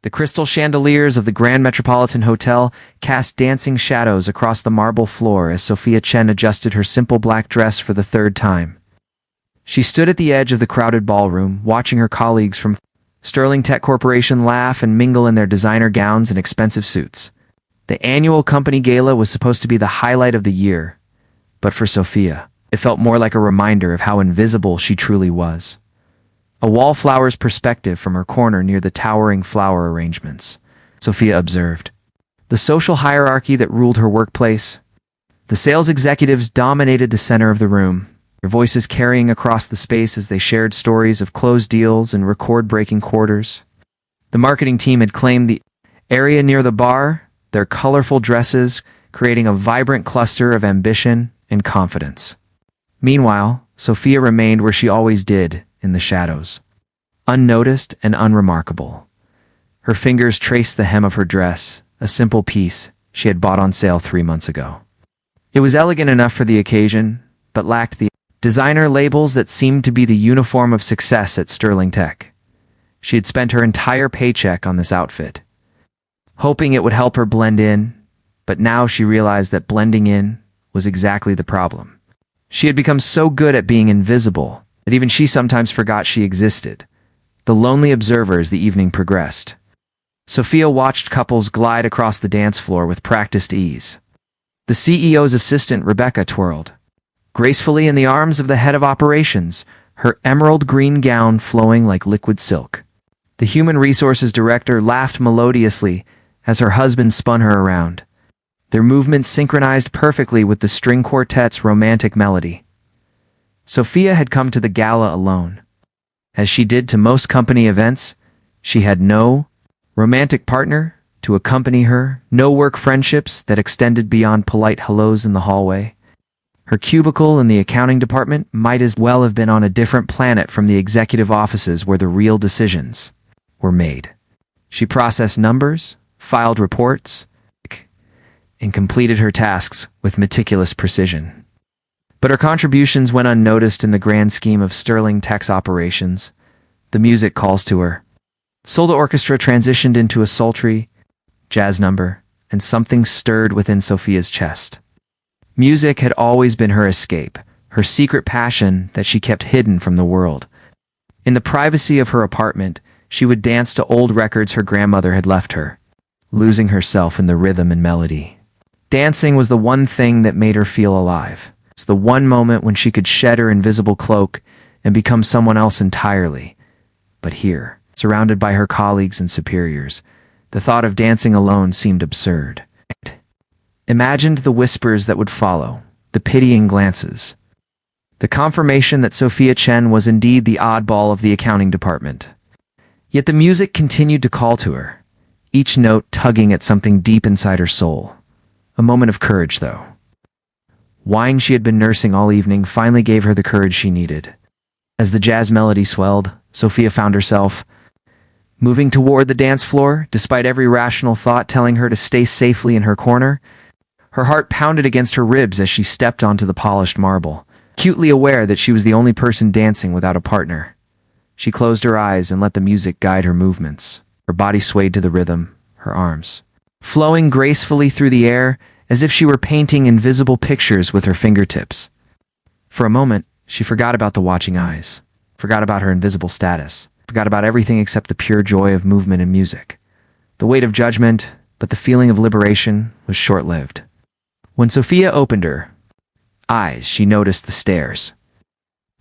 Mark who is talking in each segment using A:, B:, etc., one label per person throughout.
A: The crystal chandeliers of the Grand Metropolitan Hotel cast dancing shadows across the marble floor as Sophia Chen adjusted her simple black dress for the third time. She stood at the edge of the crowded ballroom, watching her colleagues from Sterling Tech Corporation laugh and mingle in their designer gowns and expensive suits. The annual company gala was supposed to be the highlight of the year, but for Sophia, it felt more like a reminder of how invisible she truly was. A wallflower's perspective from her corner near the towering flower arrangements, Sophia observed. The social hierarchy that ruled her workplace. The sales executives dominated the center of the room, their voices carrying across the space as they shared stories of closed deals and record-breaking quarters. The marketing team had claimed the area near the bar, their colorful dresses creating a vibrant cluster of ambition and confidence. Meanwhile, Sophia remained where she always did, in the shadows. Unnoticed and unremarkable. Her fingers traced the hem of her dress, a simple piece she had bought on sale 3 months ago. It was elegant enough for the occasion, but lacked the designer labels that seemed to be the uniform of success at Sterling Tech. She had spent her entire paycheck on this outfit, hoping it would help her blend in, but now she realized that blending in was exactly the problem. She had become so good at being invisible that even she sometimes forgot she existed, the lonely observer as the evening progressed. Sophia watched couples glide across the dance floor with practiced ease. The CEO's assistant, Rebecca, twirled gracefully in the arms of the head of operations, her emerald green gown flowing like liquid silk. The human resources director laughed melodiously as her husband spun her around, their movements synchronized perfectly with the string quartet's romantic melody. Sophia had come to the gala alone. As she did to most company events, she had no romantic partner to accompany her, no work friendships that extended beyond polite hellos in the hallway. Her cubicle in the accounting department might as well have been on a different planet from the executive offices where the real decisions were made. She processed numbers, filed reports, and completed her tasks with meticulous precision. But her contributions went unnoticed in the grand scheme of Sterling Tech's operations. The music calls to her. So the orchestra transitioned into a sultry jazz number, and something stirred within Sophia's chest. Music had always been her escape, her secret passion that she kept hidden from the world. In the privacy of her apartment, she would dance to old records her grandmother had left her, losing herself in the rhythm and melody. Dancing was the one thing that made her feel alive. It's the one moment when she could shed her invisible cloak and become someone else entirely. But here, surrounded by her colleagues and superiors, the thought of dancing alone seemed absurd. Imagined the whispers that would follow, the pitying glances, the confirmation that Sophia Chen was indeed the oddball of the accounting department. Yet the music continued to call to her, each note tugging at something deep inside her soul. A moment of courage, though. Wine she had been nursing all evening finally gave her the courage she needed. As the jazz melody swelled, Sophia found herself moving toward the dance floor, despite every rational thought telling her to stay safely in her corner. Her heart pounded against her ribs as she stepped onto the polished marble, acutely aware that she was the only person dancing without a partner. She closed her eyes and let the music guide her movements. Her body swayed to the rhythm, her arms flowing gracefully through the air as if she were painting invisible pictures with her fingertips. For a moment, she forgot about the watching eyes, forgot about her invisible status, forgot about everything except the pure joy of movement and music. The weight of judgment, but the feeling of liberation, was short-lived. When Sophia opened her eyes, she noticed the stares.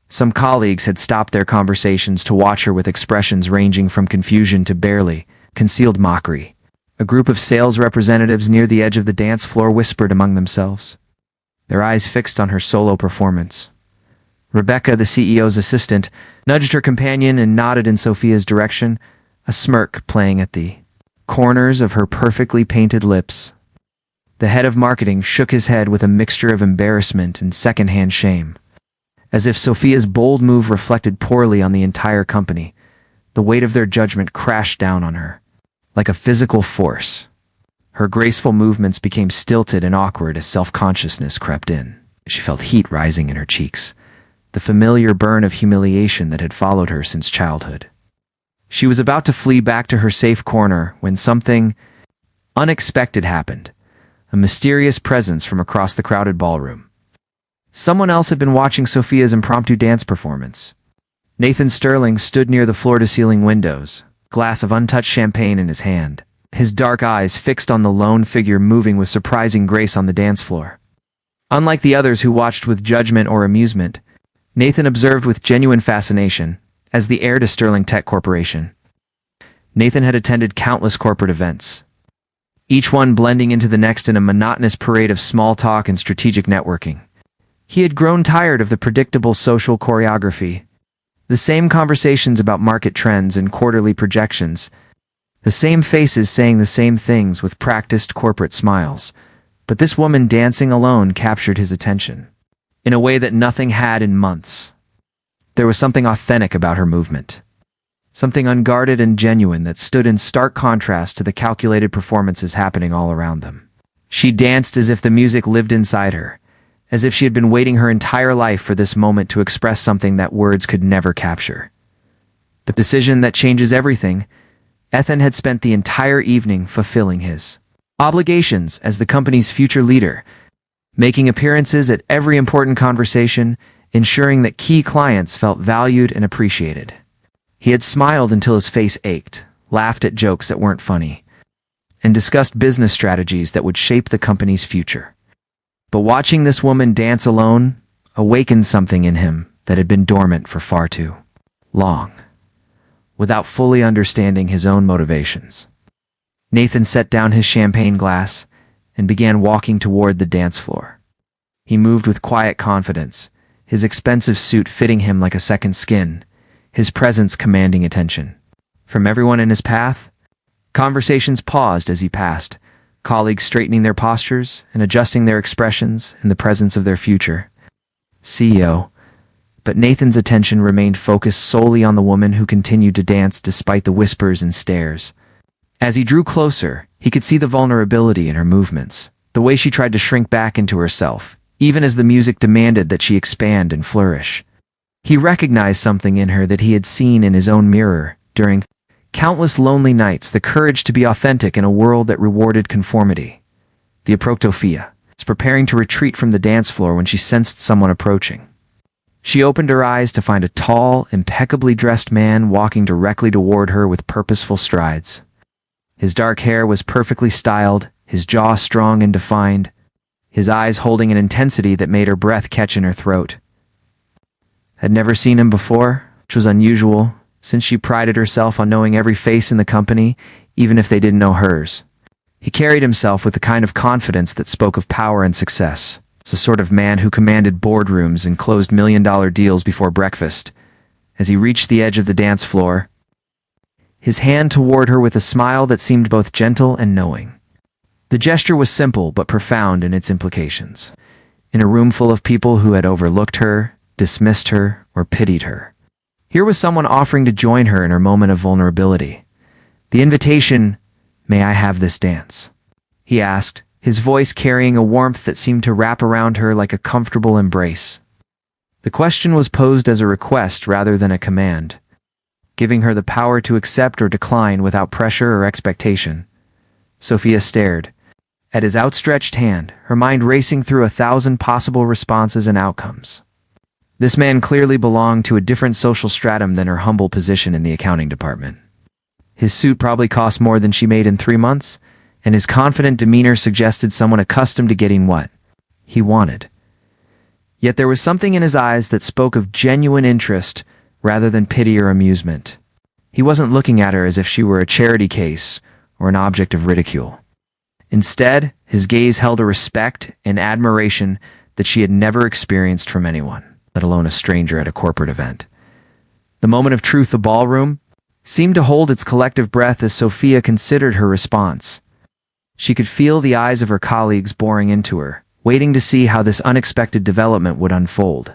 A: Some colleagues had stopped their conversations to watch her with expressions ranging from confusion to barely concealed mockery. A group of sales representatives near the edge of the dance floor whispered among themselves, their eyes fixed on her solo performance. Rebecca, the CEO's assistant, nudged her companion and nodded in Sophia's direction, a smirk playing at the corners of her perfectly painted lips. The head of marketing shook his head with a mixture of embarrassment and secondhand shame. As if Sophia's bold move reflected poorly on the entire company, the weight of their judgment crashed down on her, like a physical force. Her graceful movements became stilted and awkward as self-consciousness crept in. She felt heat rising in her cheeks, the familiar burn of humiliation that had followed her since childhood. She was about to flee back to her safe corner when something unexpected happened. A mysterious presence from across the crowded ballroom. Someone else had been watching Sophia's impromptu dance performance. Nathan Sterling stood near the floor-to-ceiling windows, glass of untouched champagne in his hand, his dark eyes fixed on the lone figure moving with surprising grace on the dance floor. Unlike the others who watched with judgment or amusement, Nathan observed with genuine fascination. As the heir to Sterling Tech Corporation, Nathan had attended countless corporate events, each one blending into the next in a monotonous parade of small talk and strategic networking. He had grown tired of the predictable social choreography, the same conversations about market trends and quarterly projections, the same faces saying the same things with practiced corporate smiles. But this woman dancing alone captured his attention, in a way that nothing had in months. There was something authentic about her movement, something unguarded and genuine that stood in stark contrast to the calculated performances happening all around them. She danced as if the music lived inside her, as if she had been waiting her entire life for this moment to express something that words could never capture. The decision that changes everything. Ethan had spent the entire evening fulfilling his obligations as the company's future leader, making appearances at every important conversation, ensuring that key clients felt valued and appreciated. He had smiled until his face ached, laughed at jokes that weren't funny, and discussed business strategies that would shape the company's future. But watching this woman dance alone awakened something in him that had been dormant for far too long, without fully understanding his own motivations. Nathan set down his champagne glass and began walking toward the dance floor. He moved with quiet confidence, his expensive suit fitting him like a second skin, his presence commanding attention. From everyone in his path, conversations paused as he passed, colleagues straightening their postures and adjusting their expressions in the presence of their future CEO. But Nathan's attention remained focused solely on the woman who continued to dance despite the whispers and stares. As he drew closer, he could see the vulnerability in her movements, the way she tried to shrink back into herself, even as the music demanded that she expand and flourish. He recognized something in her that he had seen in his own mirror during countless lonely nights, the courage to be authentic in a world that rewarded conformity. The Aproktofia was preparing to retreat from the dance floor when she sensed someone approaching. She opened her eyes to find a tall, impeccably dressed man walking directly toward her with purposeful strides. His dark hair was perfectly styled, his jaw strong and defined, his eyes holding an intensity that made her breath catch in her throat. Had never seen him before, which was unusual, since she prided herself on knowing every face in the company, even if they didn't know hers. He carried himself with the kind of confidence that spoke of power and success. It's the sort of man who commanded boardrooms and closed million-dollar deals before breakfast. As he reached the edge of the dance floor, his hand toward her with a smile that seemed both gentle and knowing. The gesture was simple but profound in its implications. In a room full of people who had overlooked her, dismissed her, or pitied her, here was someone offering to join her in her moment of vulnerability. The invitation, "May I have this dance?" he asked, his voice carrying a warmth that seemed to wrap around her like a comfortable embrace. The question was posed as a request rather than a command, giving her the power to accept or decline without pressure or expectation. Sophia stared at his outstretched hand, her mind racing through 1,000 possible responses and outcomes. This man clearly belonged to a different social stratum than her humble position in the accounting department. His suit probably cost more than she made in 3 months, and his confident demeanor suggested someone accustomed to getting what he wanted. Yet there was something in his eyes that spoke of genuine interest rather than pity or amusement. He wasn't looking at her as if she were a charity case or an object of ridicule. Instead, his gaze held a respect and admiration that she had never experienced from anyone, let alone a stranger at a corporate event. The moment of truth, the ballroom, seemed to hold its collective breath as Sophia considered her response. She could feel the eyes of her colleagues boring into her, waiting to see how this unexpected development would unfold.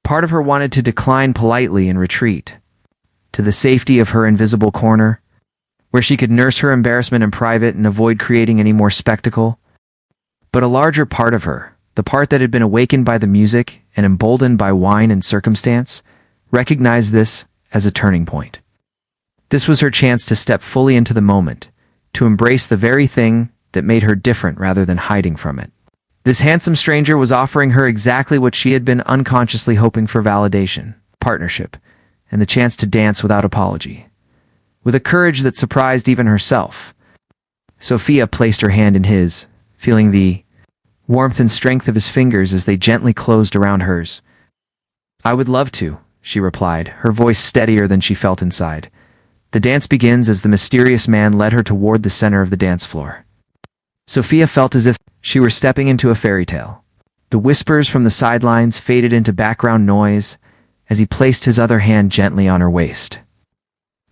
A: Part of her wanted to decline politely and retreat to the safety of her invisible corner, where she could nurse her embarrassment in private and avoid creating any more spectacle. But a larger part of her, the part that had been awakened by the music and emboldened by wine and circumstance, recognized this as a turning point. This was her chance to step fully into the moment, to embrace the very thing that made her different rather than hiding from it. This handsome stranger was offering her exactly what she had been unconsciously hoping for: validation, partnership, and the chance to dance without apology. With a courage that surprised even herself, Sophia placed her hand in his, feeling the warmth and strength of his fingers as they gently closed around hers. "I would love to," she replied, her voice steadier than she felt inside. The dance begins as the mysterious man led her toward the center of the dance floor. Sophia felt as if she were stepping into a fairy tale. The whispers from the sidelines faded into background noise as he placed his other hand gently on her waist,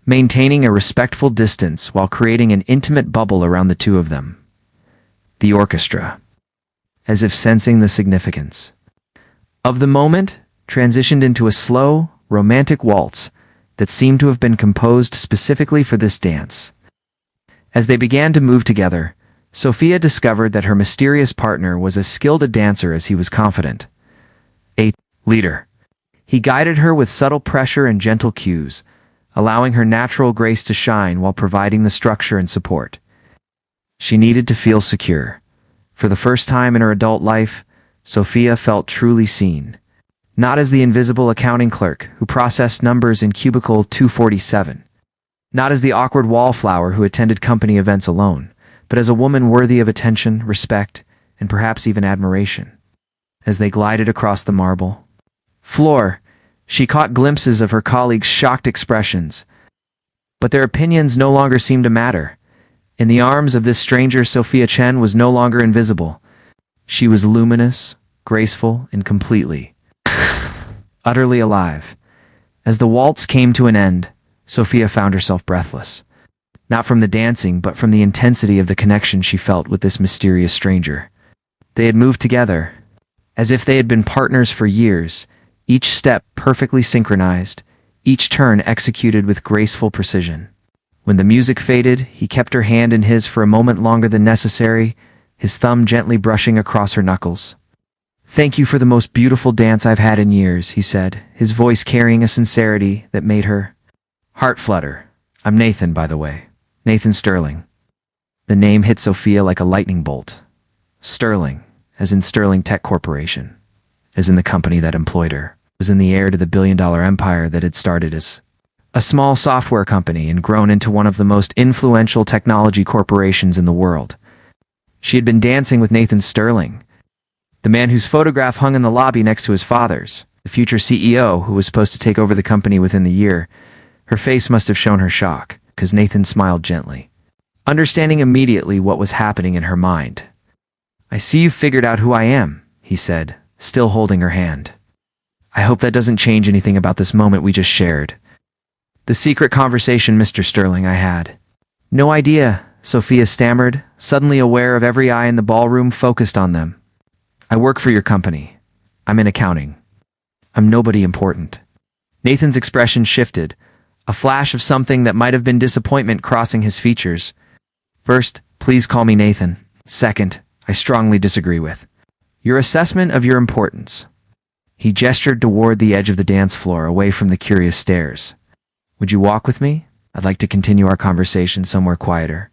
A: maintaining a respectful distance while creating an intimate bubble around the two of them. The orchestra, as if sensing the significance of the moment, transitioned into a slow, romantic waltz that seemed to have been composed specifically for this dance. As they began to move together, Sophia discovered that her mysterious partner was as skilled a dancer as he was confident. A leader. He guided her with subtle pressure and gentle cues, allowing her natural grace to shine while providing the structure and support she needed to feel secure. For the first time in her adult life, Sophia felt truly seen. Not as the invisible accounting clerk who processed numbers in cubicle 247. Not as the awkward wallflower who attended company events alone, but as a woman worthy of attention, respect, and perhaps even admiration. As they glided across the marble floor, she caught glimpses of her colleagues' shocked expressions. But their opinions no longer seemed to matter. In the arms of this stranger, Sophia Chen was no longer invisible. She was luminous, graceful, and completely, utterly alive. As the waltz came to an end, Sophia found herself breathless. Not from the dancing, but from the intensity of the connection she felt with this mysterious stranger. They had moved together, as if they had been partners for years, each step perfectly synchronized, each turn executed with graceful precision. When the music faded, he kept her hand in his for a moment longer than necessary, his thumb gently brushing across her knuckles. "Thank you for the most beautiful dance I've had in years," he said, his voice carrying a sincerity that made her heart flutter. "I'm Nathan, by the way. Nathan Sterling." The name hit Sophia like a lightning bolt. Sterling, as in Sterling Tech Corporation, as in the company that employed her, was in the heir to the billion-dollar empire that had started as a small software company and grown into one of the most influential technology corporations in the world. She had been dancing with Nathan Sterling, the man whose photograph hung in the lobby next to his father's, the future CEO who was supposed to take over the company within the year. Her face must have shown her shock, because Nathan smiled gently, understanding immediately what was happening in her mind. "I see you've figured out who I am," he said, still holding her hand. "I hope that doesn't change anything about this moment we just shared. The secret conversation, Mr. Sterling, I had." "No idea," Sophia stammered, suddenly aware of every eye in the ballroom focused on them. "I work for your company. I'm in accounting. I'm nobody important." Nathan's expression shifted, a flash of something that might have been disappointment crossing his features. "First, please call me Nathan. Second, I strongly disagree with your assessment of your importance." He gestured toward the edge of the dance floor, away from the curious stares. "Would you walk with me? I'd like to continue our conversation somewhere quieter."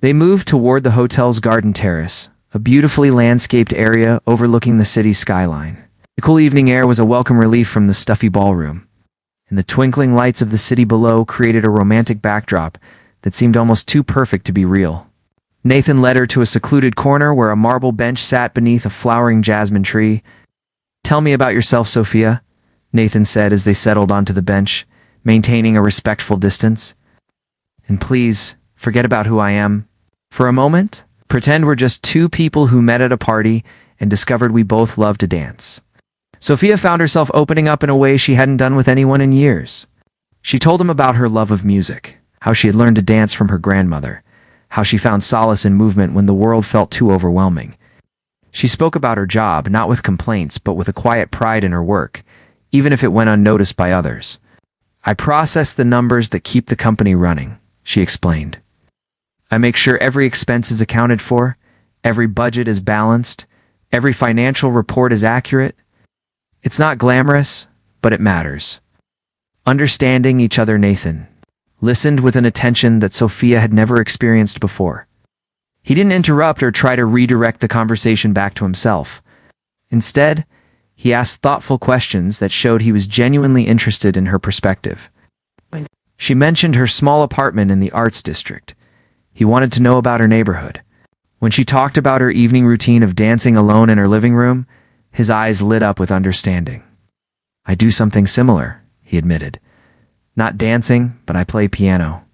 A: They moved toward the hotel's garden terrace, a beautifully landscaped area overlooking the city's skyline. The cool evening air was a welcome relief from the stuffy ballroom, and the twinkling lights of the city below created a romantic backdrop that seemed almost too perfect to be real. Nathan led her to a secluded corner where a marble bench sat beneath a flowering jasmine tree. "Tell me about yourself, Sophia," Nathan said as they settled onto the bench, maintaining a respectful distance. "And please, forget about who I am for a moment. Pretend we're just two people who met at a party and discovered we both love to dance." Sophia found herself opening up in a way she hadn't done with anyone in years. She told him about her love of music, how she had learned to dance from her grandmother, how she found solace in movement when the world felt too overwhelming. She spoke about her job, not with complaints, but with a quiet pride in her work, even if it went unnoticed by others. "I process the numbers that keep the company running," she explained. "I make sure every expense is accounted for, every budget is balanced, every financial report is accurate. It's not glamorous, but it matters." Understanding each other, Nathan listened with an attention that Sophia had never experienced before. He didn't interrupt or try to redirect the conversation back to himself. Instead, he asked thoughtful questions that showed he was genuinely interested in her perspective. She mentioned her small apartment in the arts district. He wanted to know about her neighborhood. When she talked about her evening routine of dancing alone in her living room, his eyes lit up with understanding. "I do something similar," he admitted. "Not dancing, but I play piano.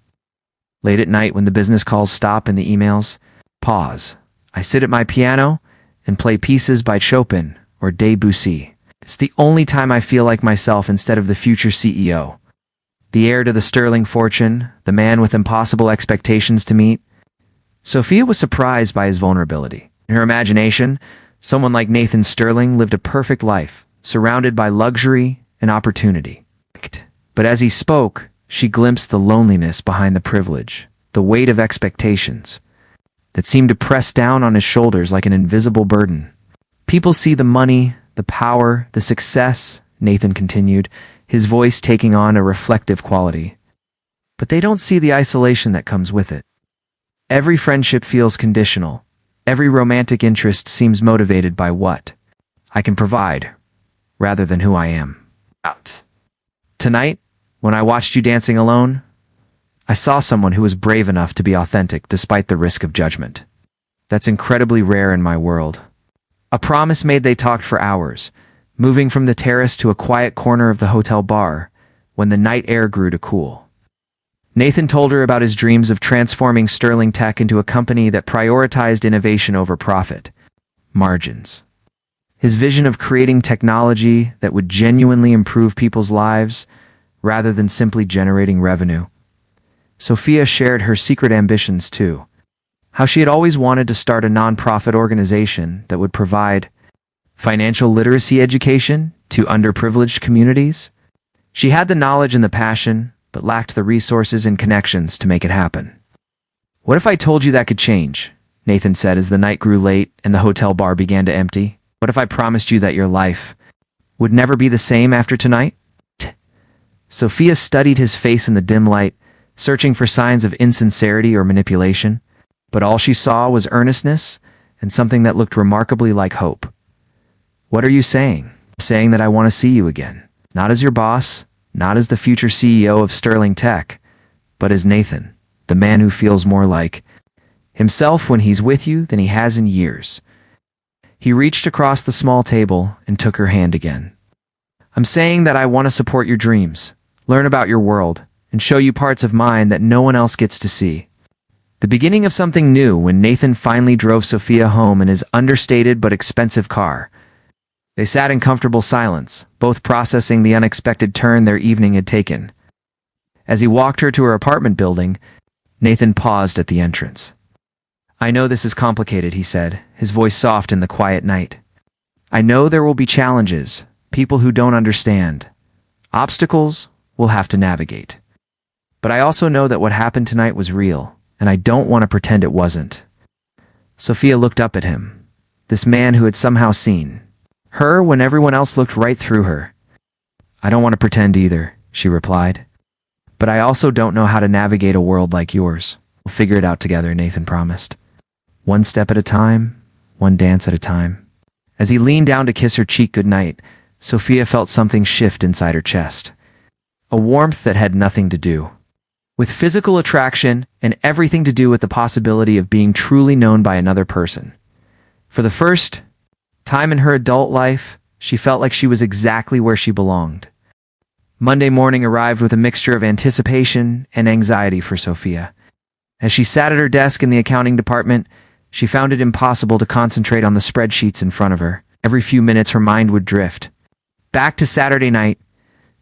A: Late at night when the business calls stop and the emails pause, I sit at my piano and play pieces by Chopin or Debussy. It's the only time I feel like myself instead of the future CEO. The heir to the sterling fortune, the man with impossible expectations to meet." Sophia was surprised by his vulnerability. In her imagination, someone like Nathan Sterling lived a perfect life, surrounded by luxury and opportunity. But as he spoke, she glimpsed the loneliness behind the privilege, the weight of expectations that seemed to press down on his shoulders like an invisible burden. "People see the money, the power, the success," Nathan continued, his voice taking on a reflective quality. "But they don't see the isolation that comes with it. Every friendship feels conditional. Every romantic interest seems motivated by what I can provide, rather than who I am." Out. "Tonight, when I watched you dancing alone, I saw someone who was brave enough to be authentic despite the risk of judgment. That's incredibly rare in my world." A promise made. They talked for hours, moving from the terrace to a quiet corner of the hotel bar when the night air grew to cool. Nathan told her about his dreams of transforming Sterling Tech into a company that prioritized innovation over profit margins. His vision of creating technology that would genuinely improve people's lives rather than simply generating revenue. Sophia shared her secret ambitions too. How she had always wanted to start a nonprofit organization that would provide financial literacy education to underprivileged communities. She had the knowledge and the passion, but lacked the resources and connections to make it happen. "What if I told you that could change?" Nathan said as the night grew late and the hotel bar began to empty. "What if I promised you that your life would never be the same after tonight?" Sophia studied his face in the dim light, searching for signs of insincerity or manipulation, but all she saw was earnestness and something that looked remarkably like hope. "What are you saying?" "I'm saying that I want to see you again. Not as your boss, not as the future CEO of Sterling Tech, but as Nathan, the man who feels more like himself when he's with you than he has in years." He reached across the small table and took her hand again. "I'm saying that I want to support your dreams, learn about your world, and show you parts of mine that no one else gets to see." The beginning of something new when Nathan finally drove Sophia home in his understated but expensive car. They sat in comfortable silence, both processing the unexpected turn their evening had taken. As he walked her to her apartment building, Nathan paused at the entrance. "I know this is complicated," he said, his voice soft in the quiet night. "I know there will be challenges, people who don't understand, obstacles we'll have to navigate. But I also know that what happened tonight was real, and I don't want to pretend it wasn't." Sophia looked up at him, this man who had somehow seen her when everyone else looked right through her. "I don't want to pretend either," she replied. "But I also don't know how to navigate a world like yours. We'll figure it out together," Nathan promised. "One step at a time, one dance at a time." As he leaned down to kiss her cheek goodnight, Sophia felt something shift inside her chest. A warmth that had nothing to do with physical attraction and everything to do with the possibility of being truly known by another person. For the first time in her adult life, she felt like she was exactly where she belonged. Monday morning arrived with a mixture of anticipation and anxiety for Sophia. As she sat at her desk in the accounting department, she found it impossible to concentrate on the spreadsheets in front of her. Every few minutes her mind would drift back to Saturday night,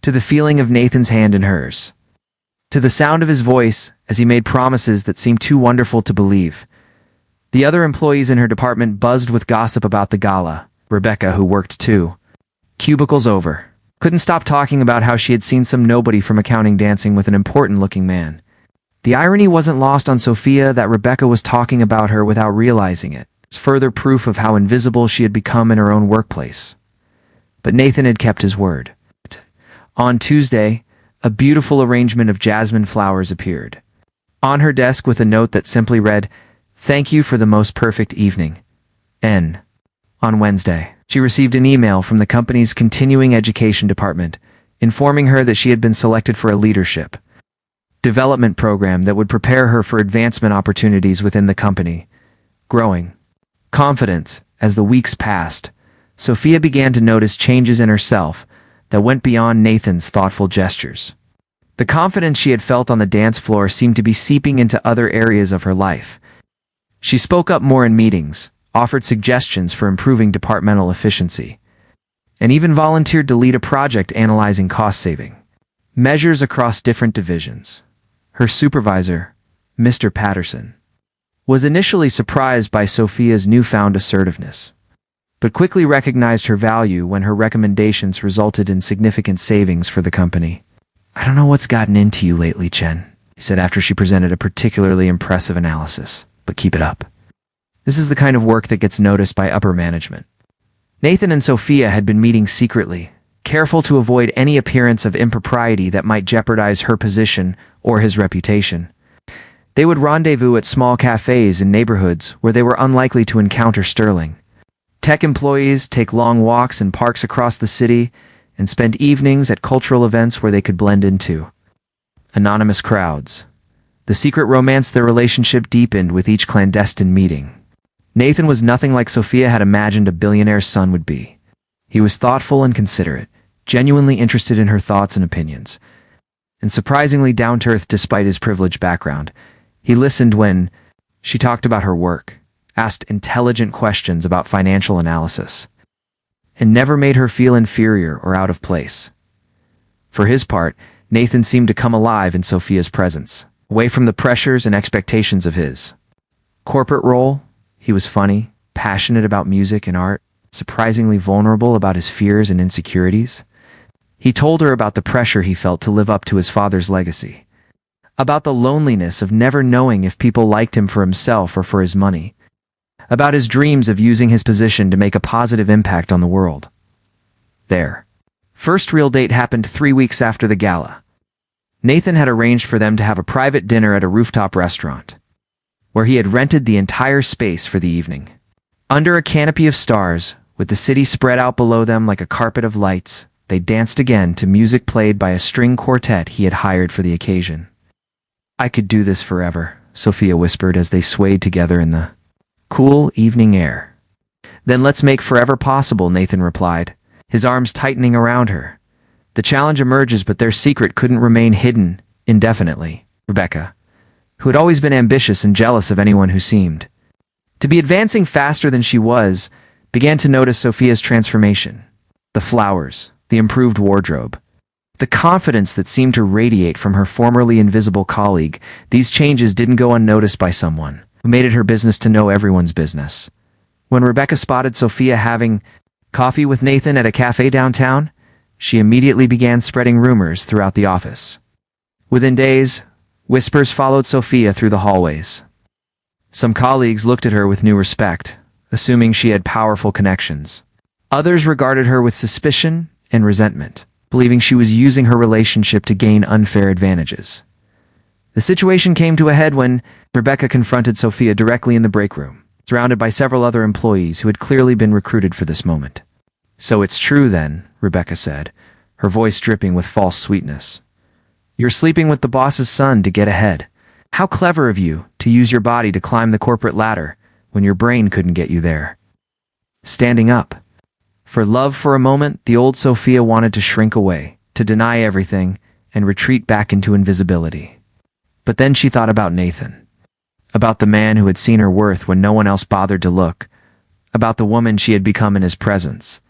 A: to the feeling of Nathan's hand in hers, to the sound of his voice as he made promises that seemed too wonderful to believe. The other employees in her department buzzed with gossip about the gala. Rebecca, who worked 2 cubicles over, couldn't stop talking about how she had seen some nobody from accounting dancing with an important-looking man. The irony wasn't lost on Sophia that Rebecca was talking about her without realizing it. It's further proof of how invisible she had become in her own workplace. But Nathan had kept his word. On Tuesday, A beautiful arrangement of jasmine flowers appeared on her desk with a note that simply read, "Thank you for the most perfect evening. N." On Wednesday, she received an email from the company's continuing education department, informing her that she had been selected for a leadership development program that would prepare her for advancement opportunities within the company. Growing confidence as the weeks passed, Sophia began to notice changes in herself that went beyond Nathan's thoughtful gestures. The confidence she had felt on the dance floor seemed to be seeping into other areas of her life. She spoke up more in meetings, offered suggestions for improving departmental efficiency, and even volunteered to lead a project analyzing cost-saving measures across different divisions. Her supervisor, Mr. Patterson, was initially surprised by Sophia's newfound assertiveness, but quickly recognized her value when her recommendations resulted in significant savings for the company. "I don't know what's gotten into you lately, Chen," he said after she presented a particularly impressive analysis, "but keep it up. This is the kind of work that gets noticed by upper management." Nathan and Sophia had been meeting secretly, careful to avoid any appearance of impropriety that might jeopardize her position or his reputation. They would rendezvous at small cafes in neighborhoods where they were unlikely to encounter Sterling. Tech employees take long walks in parks across the city and spend evenings at cultural events where they could blend into anonymous crowds. The secret romance their relationship deepened with each clandestine meeting. Nathan was nothing like Sophia had imagined a billionaire's son would be. He was thoughtful and considerate, genuinely interested in her thoughts and opinions, and surprisingly down-to-earth despite his privileged background. He listened when she talked about her work, asked intelligent questions about financial analysis, and never made her feel inferior or out of place. For his part, Nathan seemed to come alive in Sophia's presence, away from the pressures and expectations of his corporate role. He was funny, passionate about music and art, surprisingly vulnerable about his fears and insecurities. He told her about the pressure he felt to live up to his father's legacy, about the loneliness of never knowing if people liked him for himself or for his money, about his dreams of using his position to make a positive impact on the world. Their first real date happened 3 weeks after the gala. Nathan had arranged for them to have a private dinner at a rooftop restaurant, where he had rented the entire space for the evening. Under a canopy of stars, with the city spread out below them like a carpet of lights, they danced again to music played by a string quartet he had hired for the occasion. "I could do this forever," Sophia whispered as they swayed together in the cool evening air. "Then let's make forever possible," Nathan replied, his arms tightening around her. The challenge emerges, but their secret couldn't remain hidden indefinitely. Rebecca, who had always been ambitious and jealous of anyone who seemed to be advancing faster than she was, began to notice Sophia's transformation. The flowers, the improved wardrobe, the confidence that seemed to radiate from her formerly invisible colleague. These changes didn't go unnoticed by someone who made it her business to know everyone's business. When Rebecca spotted Sophia having coffee with Nathan at a cafe downtown, she immediately began spreading rumors throughout the office. Within days, whispers followed Sophia through the hallways. Some colleagues looked at her with new respect, assuming she had powerful connections. Others regarded her with suspicion and resentment, believing she was using her relationship to gain unfair advantages. The situation came to a head when Rebecca confronted Sophia directly in the break room, surrounded by several other employees who had clearly been recruited for this moment. "So it's true then," Rebecca said, her voice dripping with false sweetness. "You're sleeping with the boss's son to get ahead. How clever of you to use your body to climb the corporate ladder when your brain couldn't get you there." Standing up. For love for a moment, the old Sophia wanted to shrink away, to deny everything, and retreat back into invisibility. But then she thought about Nathan, about the man who had seen her worth when no one else bothered to look, about the woman she had become in his presence.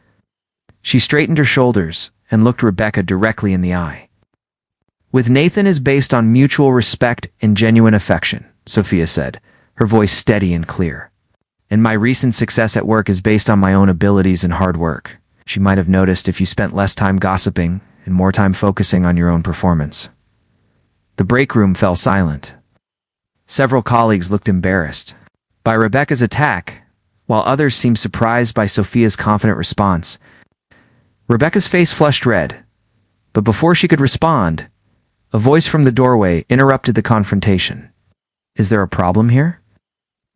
A: She straightened her shoulders and looked Rebecca directly in the eye. "With Nathan is based on mutual respect and genuine affection," Sophia said, her voice steady and clear. "And my recent success at work is based on my own abilities and hard work. She might have noticed if you spent less time gossiping and more time focusing on your own performance." The break room fell silent. Several colleagues looked embarrassed by Rebecca's attack, while others seemed surprised by Sophia's confident response. Rebecca's face flushed red, but before she could respond, A voice from the doorway interrupted the confrontation. "Is there a problem here?"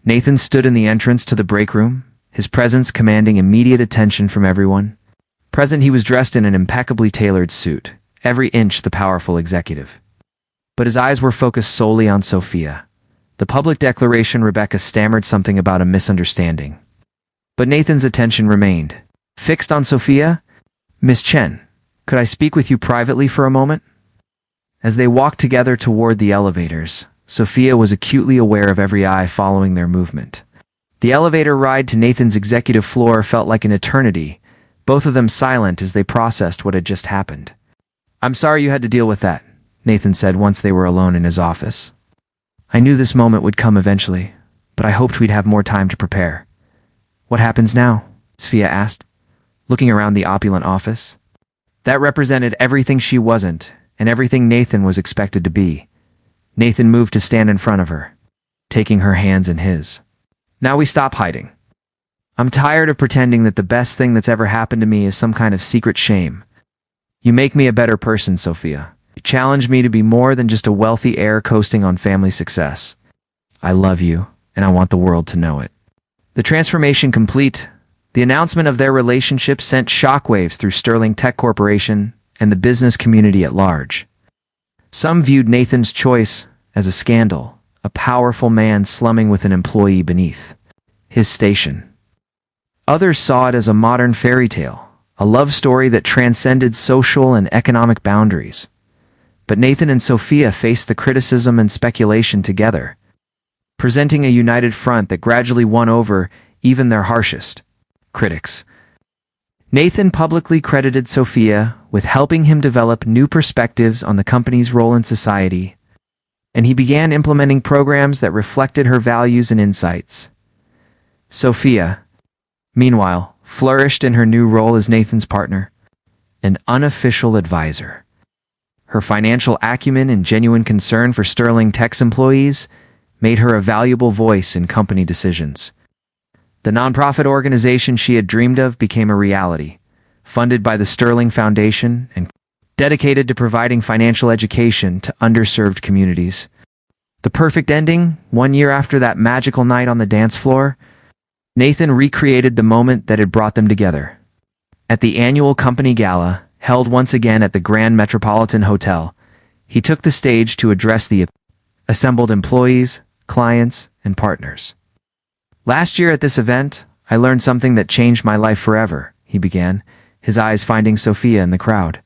A: Nathan stood in the entrance to the break room, his presence commanding immediate attention from everyone. Present, he was dressed in an impeccably tailored suit, every inch the powerful executive. But his eyes were focused solely on Sophia. The public declaration. Rebecca stammered something about a misunderstanding. But Nathan's attention remained fixed on Sophia. "Miss Chen, could I speak with you privately for a moment?" As they walked together toward the elevators, Sophia was acutely aware of every eye following their movement. The elevator ride to Nathan's executive floor felt like an eternity, both of them silent as they processed what had just happened. "I'm sorry you had to deal with that," Nathan said once they were alone in his office. "I knew this moment would come eventually, but I hoped we'd have more time to prepare." "What happens now?" Sophia asked, looking around the opulent office. That represented everything she wasn't, and everything Nathan was expected to be. Nathan moved to stand in front of her, taking her hands in his. "Now we stop hiding. I'm tired of pretending that the best thing that's ever happened to me is some kind of secret shame. You make me a better person, Sophia. You challenge me to be more than just a wealthy heir coasting on family success. I love you, and I want the world to know it." The transformation complete, the announcement of their relationship sent shockwaves through Sterling Tech Corporation and the business community at large. Some viewed Nathan's choice as a scandal, a powerful man slumming with an employee beneath his station. Others saw it as a modern fairy tale, a love story that transcended social and economic boundaries. But Nathan and Sophia faced the criticism and speculation together, presenting a united front that gradually won over even their harshest critics. Nathan publicly credited Sophia with helping him develop new perspectives on the company's role in society, and he began implementing programs that reflected her values and insights. Sophia, meanwhile, flourished in her new role as Nathan's partner, an unofficial advisor. Her financial acumen and genuine concern for Sterling Tech's employees made her a valuable voice in company decisions. The nonprofit organization she had dreamed of became a reality, funded by the Sterling Foundation and dedicated to providing financial education to underserved communities. The perfect ending, 1 year after that magical night on the dance floor, Nathan recreated the moment that had brought them together. At the annual company gala, held once again at the Grand Metropolitan Hotel, he took the stage to address the assembled employees, clients, and partners. "Last year at this event, I learned something that changed my life forever," he began, his eyes finding Sophia in the crowd.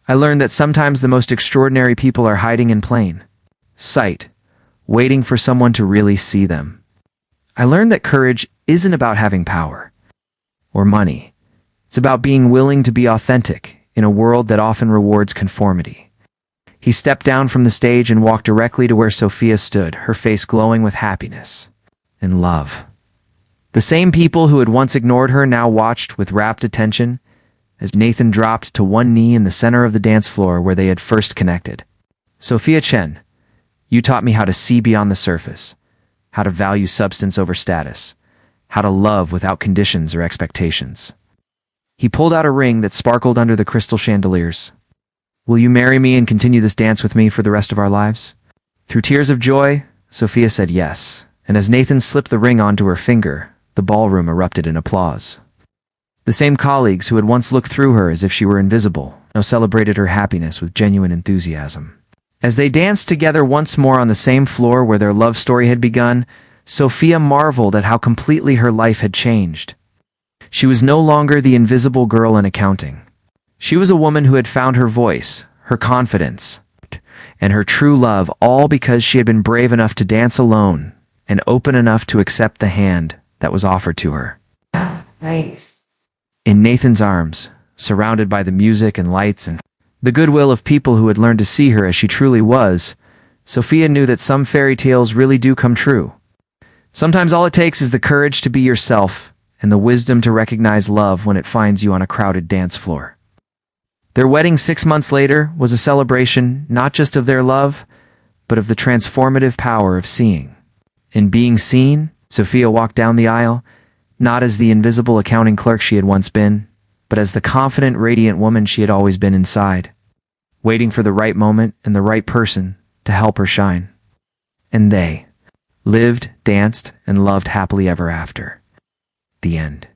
A: "I learned that sometimes the most extraordinary people are hiding in plain sight, waiting for someone to really see them. I learned that courage isn't about having power or money. It's about being willing to be authentic in a world that often rewards conformity." He stepped down from the stage and walked directly to where Sophia stood, her face glowing with happiness and love. The same people who had once ignored her now watched with rapt attention as Nathan dropped to one knee in the center of the dance floor where they had first connected. "Sophia Chen, you taught me how to see beyond the surface, how to value substance over status, how to love without conditions or expectations." He pulled out a ring that sparkled under the crystal chandeliers. "Will you marry me and continue this dance with me for the rest of our lives?" Through tears of joy, Sophia said yes, and as Nathan slipped the ring onto her finger, the ballroom erupted in applause. The same colleagues who had once looked through her as if she were invisible now celebrated her happiness with genuine enthusiasm. As they danced together once more on the same floor where their love story had begun, Sophia marveled at how completely her life had changed. She was no longer the invisible girl in accounting. She was a woman who had found her voice, her confidence, and her true love, all because she had been brave enough to dance alone and open enough to accept the hand that was offered to her.
B: Nice.
A: In Nathan's arms, surrounded by the music and lights and the goodwill of people who had learned to see her as she truly was, Sophia knew that some fairy tales really do come true. Sometimes all it takes is the courage to be yourself and the wisdom to recognize love when it finds you on a crowded dance floor. Their wedding 6 months later was a celebration not just of their love, but of the transformative power of seeing. In being seen, Sophia walked down the aisle, not as the invisible accounting clerk she had once been, but as the confident, radiant woman she had always been inside. waiting for the right moment and the right person to help her shine. And they lived, danced, and loved happily ever after. The end.